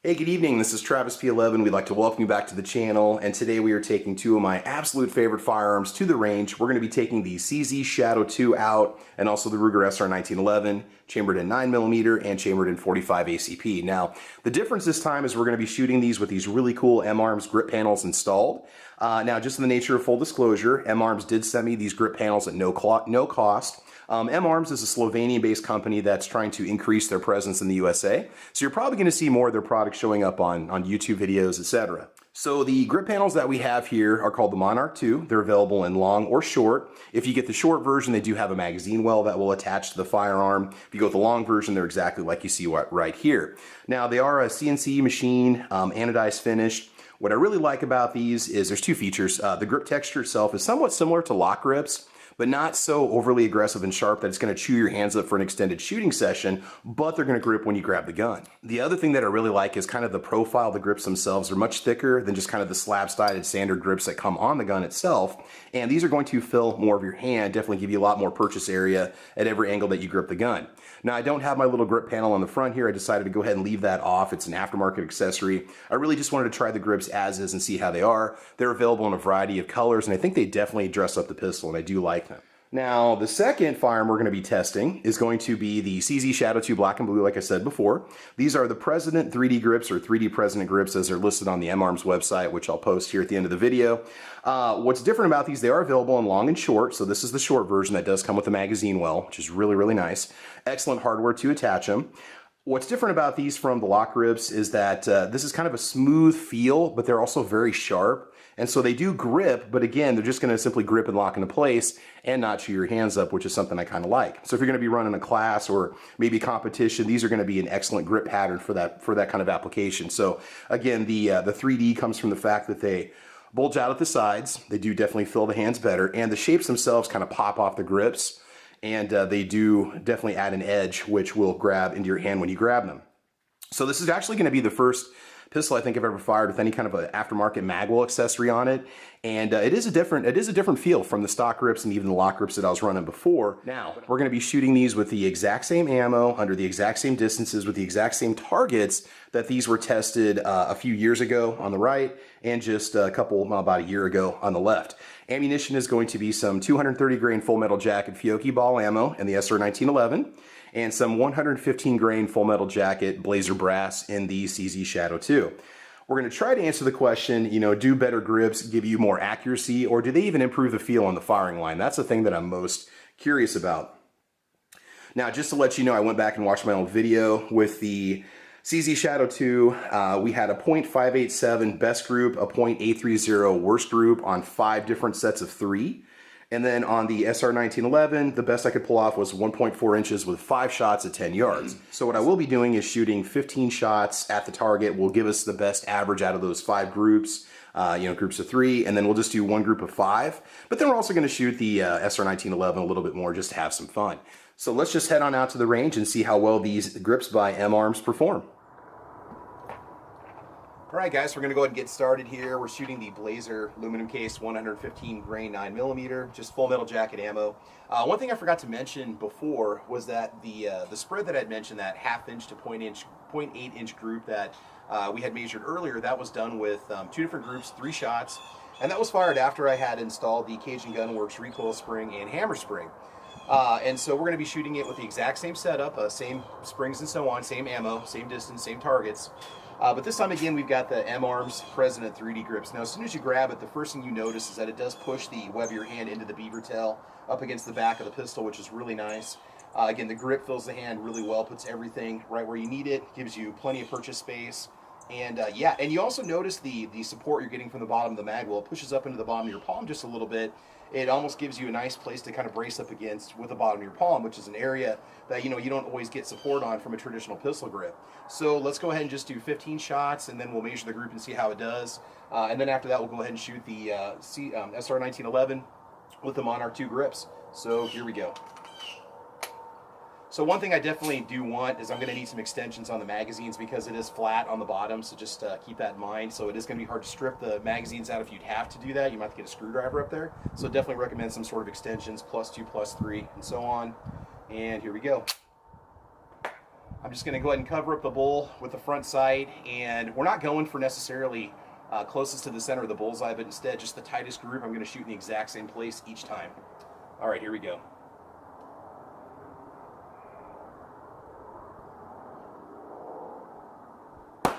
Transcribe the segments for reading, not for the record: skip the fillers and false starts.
Hey, good evening. This is Travisp11. We'd like to welcome you back to the channel, and today we are taking two of my absolute favorite firearms to the range. We're going to be taking the CZ Shadow 2 out and also the Ruger SR1911, chambered in 9mm and chambered in 45 ACP. Now, the difference this time is we're going to be shooting these with these really cool M-Arms grip panels installed. Now, just in the nature of full disclosure, M-Arms did send me these grip panels at no cost. M-Arms is a Slovenian-based company that's trying to increase their presence in the USA. So you're probably going to see more of their products showing up on YouTube videos, etc. So the grip panels that we have here are called the Monarch 2. They're available in long or short. If you get the short version, they do have a magazine well that will attach to the firearm. If you go with the long version, they're exactly like you see right here. Now, they are a CNC machine, anodized finished. What I really like about these is there's two features. The grip texture itself is somewhat similar to lock grips, but not so overly aggressive and sharp that it's going to chew your hands up for an extended shooting session, but they're going to grip when you grab the gun. The other thing that I really like is kind of the profile of the grips themselves are much thicker than just kind of the slab-sided standard grips that come on the gun itself, and these are going to fill more of your hand, definitely give you a lot more purchase area at every angle that you grip the gun. Now, I don't have my little grip panel on the front here. I decided to go ahead and leave that off. It's an aftermarket accessory. I really just wanted to try the grips as is and see how they are. They're available in a variety of colors, and I think they definitely dress up the pistol, and I do like them. Now, the second firearm we're going to be testing is going to be the CZ Shadow 2 Black and Blue, like I said before. These are the President 3D grips, or 3D President grips, as they're listed on the M-Arms website, which I'll post here at the end of the video. What's different about these, they are available in long and short, so this is the short version that does come with a magazine well, which is really, really nice. Excellent hardware to attach them. What's different about these from the lock grips is that this is kind of a smooth feel, but they're also very sharp. And so they do grip, but again, they're just going to simply grip and lock into place and not chew your hands up, which is something I kind of like. So if you're going to be running a class or maybe competition, these are going to be an excellent grip pattern for that kind of application. So again, the 3D comes from the fact that they bulge out at the sides. They do definitely fill the hands better, and the shapes themselves kind of pop off the grips, and they do definitely add an edge, which will grab into your hand when you grab them. So this is actually going to be the first pistol I think I've ever fired with any kind of an aftermarket magwell accessory on it, and it is a different feel from the stock grips and even the lock grips that I was running before. Now, we're going to be shooting these with the exact same ammo, under the exact same distances, with the exact same targets that these were tested a few years ago on the right, and just about a year ago on the left. Ammunition is going to be some 230 grain full metal jacket Fiocchi ball ammo in the SR1911, and some 115 grain full metal jacket Blazer brass in the CZ Shadow 2. We're going to try to answer the question, do better grips give you more accuracy, or do they even improve the feel on the firing line? That's the thing that I'm most curious about. Now, just to let you know, I went back and watched my old video with the CZ Shadow 2. We had a .587 best group, a .830 worst group on 5 different sets of 3. And then on the SR1911, the best I could pull off was 1.4 inches with 5 shots at 10 yards. So what I will be doing is shooting 15 shots at the target will give us the best average out of those 5 groups, groups of 3, and then we'll just do one group of 5. But then we're also going to shoot the SR1911 a little bit more just to have some fun. So let's just head on out to the range and see how well these grips by M-Arms perform. Alright guys, we're going to go ahead and get started here. We're shooting the Blazer aluminum case 115 grain 9mm, just full metal jacket ammo. One thing I forgot to mention before was that the spread that I'd mentioned, that ½ inch to 0.8 inch group that we had measured earlier, that was done with 2 different groups, 3 shots, and that was fired after I had installed the Cajun Gun Works recoil spring and hammer spring. And so we're going to be shooting it with the exact same setup, same springs and so on, same ammo, same distance, same targets. But this time again, we've got the M-Arms President 3D grips. Now, as soon as you grab it, the first thing you notice is that it does push the web of your hand into the beaver tail up against the back of the pistol, which is really nice. Again, the grip fills the hand really well, puts everything right where you need it, gives you plenty of purchase space. And yeah, and you also notice the support you're getting from the bottom of the mag well. It pushes up into the bottom of your palm just a little bit. It almost gives you a nice place to kind of brace up against with the bottom of your palm, which is an area that you don't always get support on from a traditional pistol grip. So let's go ahead and just do 15 shots, and then we'll measure the group and see how it does. And then after that, we'll go ahead and shoot the SR1911 with the Monarch 2 grips. So here we go. So one thing I definitely do want is I'm going to need some extensions on the magazines because it is flat on the bottom, so just keep that in mind. So it is going to be hard to strip the magazines out if you'd have to do that. You might have to get a screwdriver up there. So definitely recommend some sort of extensions, +2, +3, and so on. And here we go. I'm just going to go ahead and cover up the bull with the front sight, and we're not going for necessarily closest to the center of the bullseye, but instead just the tightest group. I'm going to shoot in the exact same place each time. All right, here we go. A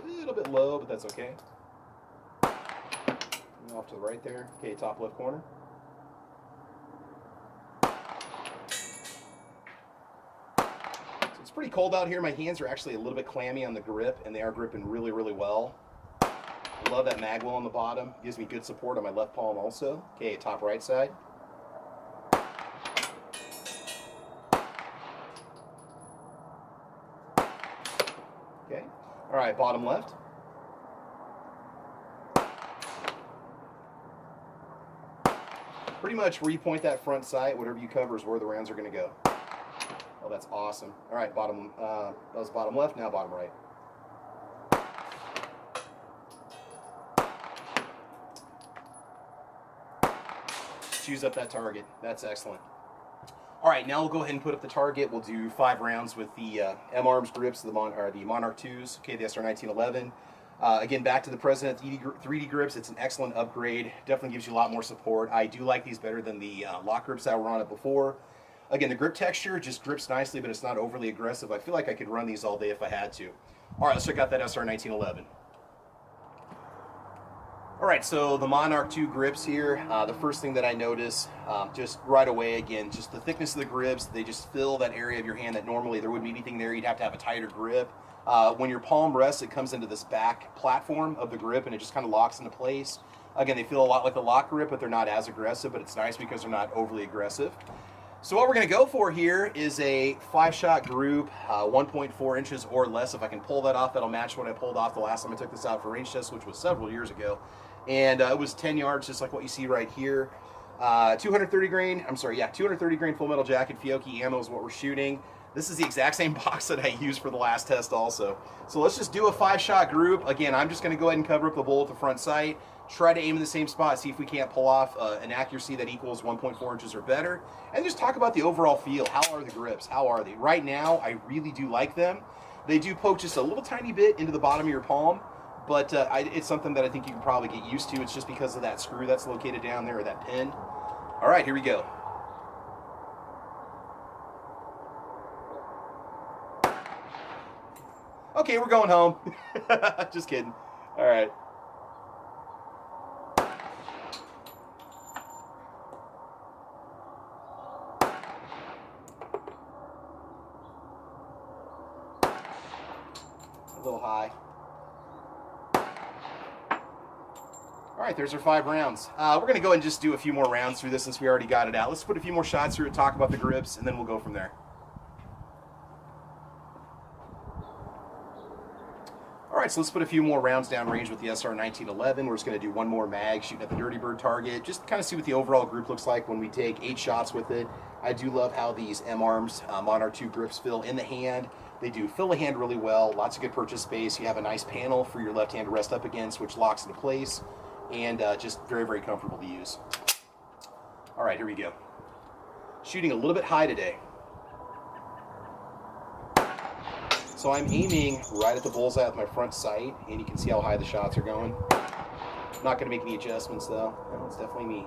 little bit low, but that's okay. Off to the right there. Okay, top left corner. So it's pretty cold out here. My hands are actually a little bit clammy on the grip, and they are gripping really, really well. I love that magwell on the bottom. It gives me good support on my left palm also. Okay, top right side. Okay. All right, bottom left. Pretty much where you point that front sight, whatever you cover is where the rounds are going to go. Oh, that's awesome. All right, bottom. That was bottom left. Now bottom right. Choose up that target. That's excellent. All right, now we'll go ahead and put up the target. We'll do 5 rounds with the M-Arms grips, the Monarch 2s, okay, the SR1911. Again, back to the President 3D grips. It's an excellent upgrade. Definitely gives you a lot more support. I do like these better than the lock grips that were on it before. Again, the grip texture just grips nicely, but it's not overly aggressive. I feel like I could run these all day if I had to. All right, let's check out that SR1911. All right, so the Monarch 2 grips here, the first thing that I notice just right away, again, just the thickness of the grips. They just fill that area of your hand that normally there wouldn't be anything there. You'd have to have a tighter grip. When your palm rests, it comes into this back platform of the grip, and it just kind of locks into place. Again, they feel a lot like the lock grip, but they're not as aggressive, but it's nice because they're not overly aggressive. So what we're going to go for here is a 5-shot group, 1.4 inches or less. If I can pull that off, that'll match what I pulled off the last time I took this out for range test, which was several years ago. And it was 10 yards, just like what you see right here. 230 grain full metal jacket Fiocchi ammo is what we're shooting. This is the exact same box that I used for the last test also. So let's just do a 5-shot group. Again, I'm just going to go ahead and cover up the bull at the front sight. Try to aim in the same spot, see if we can't pull off an accuracy that equals 1.4 inches or better. And just talk about the overall feel. How are the grips? How are they? Right now, I really do like them. They do poke just a little tiny bit into the bottom of your palm, but it's something that I think you can probably get used to. It's just because of that screw that's located down there, or that pin. All right, here we go. Okay, we're going home. Just kidding. All right. A little high. All right, there's our 5 rounds. We're going to go ahead and just do a few more rounds through this since we already got it out. Let's put a few more shots through it, talk about the grips, and then we'll go from there. All right, so let's put a few more rounds down range with the SR1911. We're just going to do one more mag, shooting at the Dirty Bird target, just to kind of see what the overall group looks like when we take 8 shots with it. I do love how these M-Arms Monarch 2 grips feel in the hand. They do fill the hand really well, lots of good purchase space. You have a nice panel for your left hand to rest up against, which locks into place, and just very, very comfortable to use. All right, here we go. Shooting a little bit high today. So I'm aiming right at the bullseye with my front sight, and you can see how high the shots are going. I'm not going to make any adjustments though. No, it's definitely me.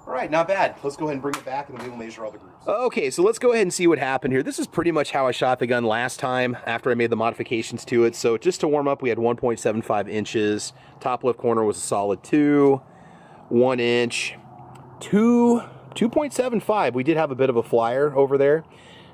All right, not bad. Let's go ahead and bring it back and we will measure all the groups. Okay, so let's go ahead and see what happened here. This is pretty much how I shot the gun last time after I made the modifications to it. So just to warm up, we had 1.75 inches. Top left corner was a solid 2. 1 inch. 2.75. We did have a bit of a flyer over there.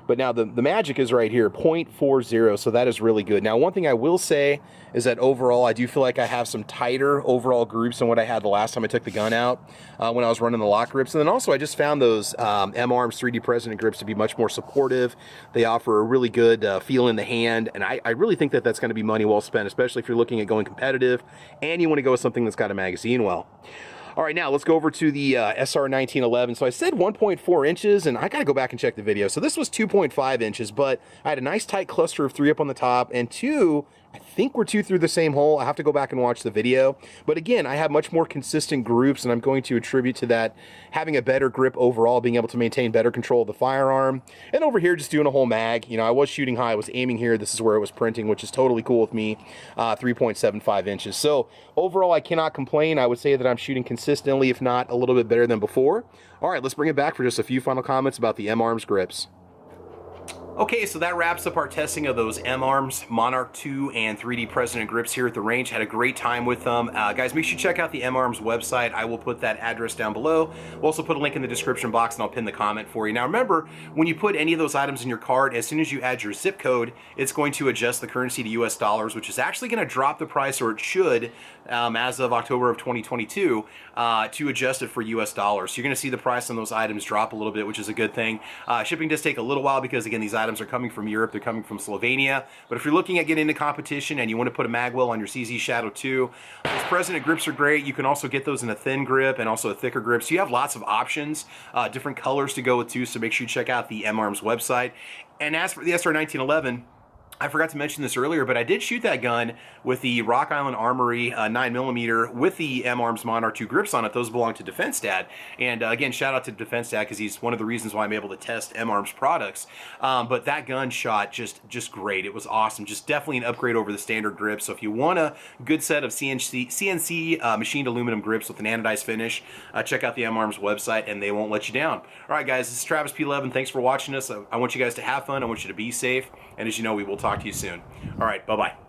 But now the magic is right here, 0.40, so that is really good. Now, one thing I will say is that overall, I do feel like I have some tighter overall groups than what I had the last time I took the gun out when I was running the lock grips. And then also, I just found those M-Arms 3D President grips to be much more supportive. They offer a really good feel in the hand, and I really think that that's going to be money well spent, especially if you're looking at going competitive and you want to go with something that's got a magazine well. All right, now let's go over to the SR1911. So I said 1.4 inches, and I got to go back and check the video. So this was 2.5 inches, but I had a nice tight cluster of 3 up on the top, and 2, I think we're 2 through the same hole. I have to go back and watch the video. But again, I have much more consistent groups, and I'm going to attribute to that having a better grip overall, being able to maintain better control of the firearm. And over here, just doing a whole mag. You know, I was shooting high, I was aiming here. This is where it was printing, which is totally cool with me, 3.75 inches. So overall, I cannot complain. I would say that I'm shooting consistently, if not a little bit better than before. All right, let's bring it back for just a few final comments about the M-Arms grips. Okay, so that wraps up our testing of those M-Arms Monarch 2 and 3D President grips here at the range. Had a great time with them. Guys, make sure you check out the M-Arms website. I will put that address down below. We'll also put a link in the description box, and I'll pin the comment for you. Now remember, when you put any of those items in your cart, as soon as you add your zip code, it's going to adjust the currency to US dollars, which is actually going to drop the price, or it should, as of October of 2022, to adjust it for US dollars. So you're going to see the price on those items drop a little bit, which is a good thing. Shipping does take a little while because, again, these items are coming from Europe, they're coming from Slovenia. But if you're looking at getting into competition and you want to put a magwell on your CZ Shadow 2, those President grips are great. You can also get those in a thin grip and also a thicker grip. So you have lots of options, different colors to go with too, so make sure you check out the M-Arms website. And as for the SR1911, I forgot to mention this earlier, but I did shoot that gun with the Rock Island Armory 9mm with the M-Arms Monarch 2 grips on it. Those belong to Defense Dad. And again, shout out to Defense Dad because he's one of the reasons why I'm able to test M-Arms products. But that gun shot just great. It was awesome. Just definitely an upgrade over the standard grip. So if you want a good set of CNC machined aluminum grips with an anodized finish, check out the M-Arms website and they won't let you down. All right, guys, this is Travisp11. Thanks for watching us. I want you guys to have fun. I want you to be safe. And as you know, we will talk to you soon. All right, bye-bye.